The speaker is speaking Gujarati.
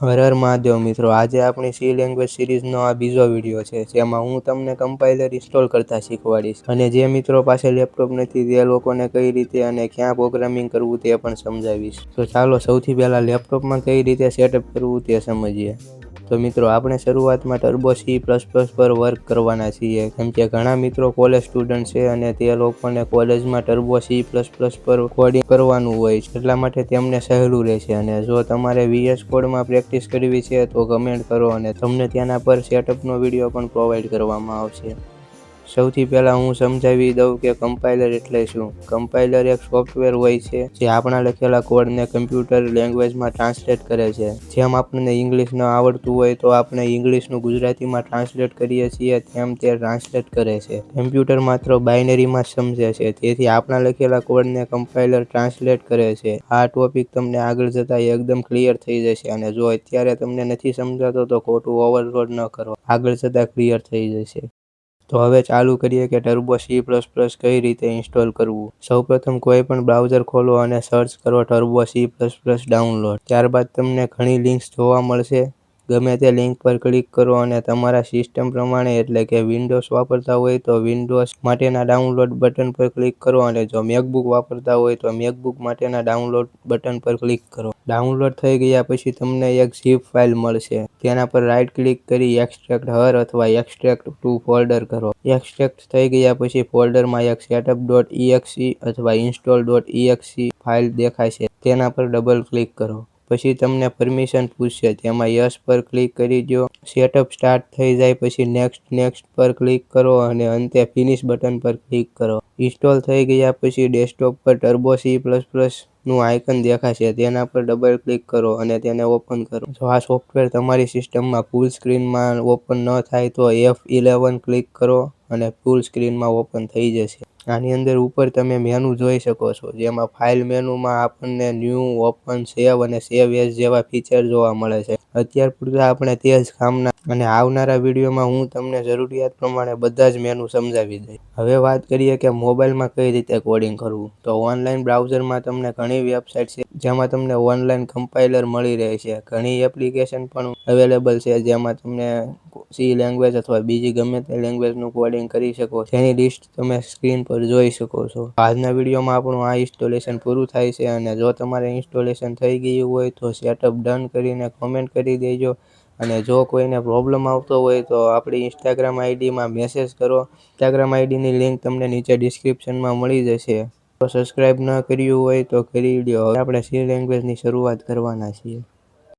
હર હર મહાદેવ મિત્રો, આજે આપણી સી લેંગ્વેજ સિરીઝનો આ બીજો વિડીયો છે, જેમાં હું તમને કમ્પાઇલર ઇન્સ્ટોલ કરતા શીખવાડીશ. અને જે મિત્રો પાસે લેપટોપ નથી તે લોકોને કઈ રીતે અને ક્યાં પ્રોગ્રામિંગ કરવું તે પણ સમજાવીશ. તો ચાલો સૌથી પહેલા લેપટોપમાં કઈ રીતે સેટઅપ કરવું તે સમજીએ. તો મિત્રો, આપણે શરૂઆતમાં ટર્બો C++ પર વર્ક કરવાના છીએ, કેમ કે ઘણા મિત્રો કોલેજ સ્ટુડન્ટ છે અને તે લોકોને કોલેજમાં ટર્બો C++ પર કોડિંગ કરવાનું હોય છે, એટલા માટે તેમને સહેલું રહેશે. અને જો તમારે VS કોડમાં પ્રેક્ટિસ કરવી છે તો કમેન્ટ કરો અને તમને તેના પર સેટઅપનો વિડીયો પણ પ્રોવાઈડ કરવામાં આવશે. સૌથી પહેલાં હું સમજાવી દઉં કે કમ્પાઇલર એટલે શું. કમ્પાઇલર એક સોફ્ટવેર હોય છે જે આપણા લખેલા કોડને કમ્પ્યુટર લેંગ્વેજમાં ટ્રાન્સલેટ કરે છે. જેમ આપણને ઇંગ્લિશ ન આવડતું હોય તો આપણે ઇંગ્લિશનું ગુજરાતીમાં ટ્રાન્સલેટ કરીએ છીએ, તેમ તે ટ્રાન્સલેટ કરે છે. કમ્પ્યુટર માત્ર બાઇનરીમાં જ સમજે છે, તેથી આપણા લખેલા કોડને કમ્પાઇલર ટ્રાન્સલેટ કરે છે. આ ટોપિક તમને આગળ જતા એકદમ ક્લિયર થઈ જશે, અને જો અત્યારે તમને નથી સમજાતો તો ખોટું ઓવરલોડ ન કરો, આગળ જતા ક્લિયર થઈ જશે. તો હવે ચાલુ કરીએ કે ટર્બો C++ કઈ રીતે ઇન્સ્ટોલ કરવું. સૌપ્રથમ કોઈ પણ બ્રાઉઝર ખોલો અને સર્ચ કરો ટર્બો C++ ડાઉનલોડ. ત્યારબાદ તમને ઘણી લિંક્સ જોવા મળશે. ગમે તે લિંક પર ક્લિક કરો અને તમારા સિસ્ટમ પ્રમાણે, એટલે કે વિન્ડોઝ વાપરતા હોય તો વિન્ડોઝ માટેના ડાઉનલોડ બટન પર ક્લિક કરો, અને જો મેકબુક વાપરતા હોય તો મેકબુક માટેના ડાઉનલોડ બટન પર ક્લિક કરો. ડાઉનલોડ થઈ ગયા પછી તમને એક ઝીપ ફાઇલ મળશે, તેના પર રાઇટ ક્લિક કરી એક્સટ્રેક્ટ હર અથવા એક્સટ્રેક્ટ ટુ ફોલ્ડર કરો. એક્સટ્રેક્ટ થઈ ગયા પછી ફોલ્ડરમાં એક setup.exe અથવા install.exe ફાઇલ દેખાશે, તેના પર ડબલ ક્લિક કરો. પછી તમને પરમિશન પૂછશે, તેમાં યસ પર ક્લિક કરી દો. સેટઅપ સ્ટાર્ટ થઈ જાય પછી નેક્સ્ટ પર ક્લિક કરો અને અંતે ફિનિશ બટન પર ક્લિક કરો. ઇન્સ્ટોલ થઈ ગયા પછી ડેસ્કટોપ પર ટર્બો C++ નું આઇકન દેખાશે, તેના પર ડબલ ક્લિક કરો અને તેને ઓપન કરો. જો આ સોફ્ટવેર તમારી સિસ્ટમમાં ફૂલ સ્ક્રીનમાં ઓપન ન થાય તો F11 ક્લિક કરો અને ફૂલ સ્ક્રીનમાં ઓપન થઈ જશે. આની અંદર ઉપર તમે મેનુ જોઈ શકો છો, જેમાં ફાઇલ મેનુમાં આપણને ન્યૂ, ઓપન, સેવ અને સેવ એઝ જેવા ફીચર જોવા મળે છે. અત્યાર પૂરતા આપણે તે જ કામના, અને આવનારા વિડીયોમાં હું તમને જરૂરિયાત પ્રમાણે બધા જ મેનુ સમજાવી દઈશ. હવે વાત કરીએ કે મોબાઈલમાં કઈ રીતે કોડિંગ કરવું. તો ઓનલાઈન બ્રાઉઝરમાં તમને ઘણી વેબસાઇટ છે જેમાં તમને ઓનલાઈન કમ્પાઇલર મળી રહે છે. ઘણી એપ્લિકેશન પણ અવેલેબલ છે જેમાં તમને C લેંગ્વેજ અથવા બીજી ગમે તે લેંગ્વેજનું કોડિંગ કરી શકો, જેની લિસ્ટ તમે સ્ક્રીન પર જોઈ શકો છો. આજના વિડીયોમાં આપણું આ ઇન્સ્ટોલેશન પૂરું થાય છે, અને જો તમારે ઇન્સ્ટોલેશન થઈ ગયું હોય તો સેટઅપ ડન કરીને કોમેન્ટ કરી દેજો. અને જો કોઈને પ્રોબ્લેમ આવતો હોય તો આપણી ઇન્સ્ટાગ્રામ આઈડીમાં મેસેજ કરો. ઇન્સ્ટાગ્રામ આઈડીની લિંક તમને નીચે ડિસ્ક્રિપ્શનમાં મળી જશે. તો સબસ્ક્રાઇબ ન કર્યું હોય તો કરી લ્યો. હવે આપણે C લેંગ્વેજની શરૂઆત કરવાના છીએ.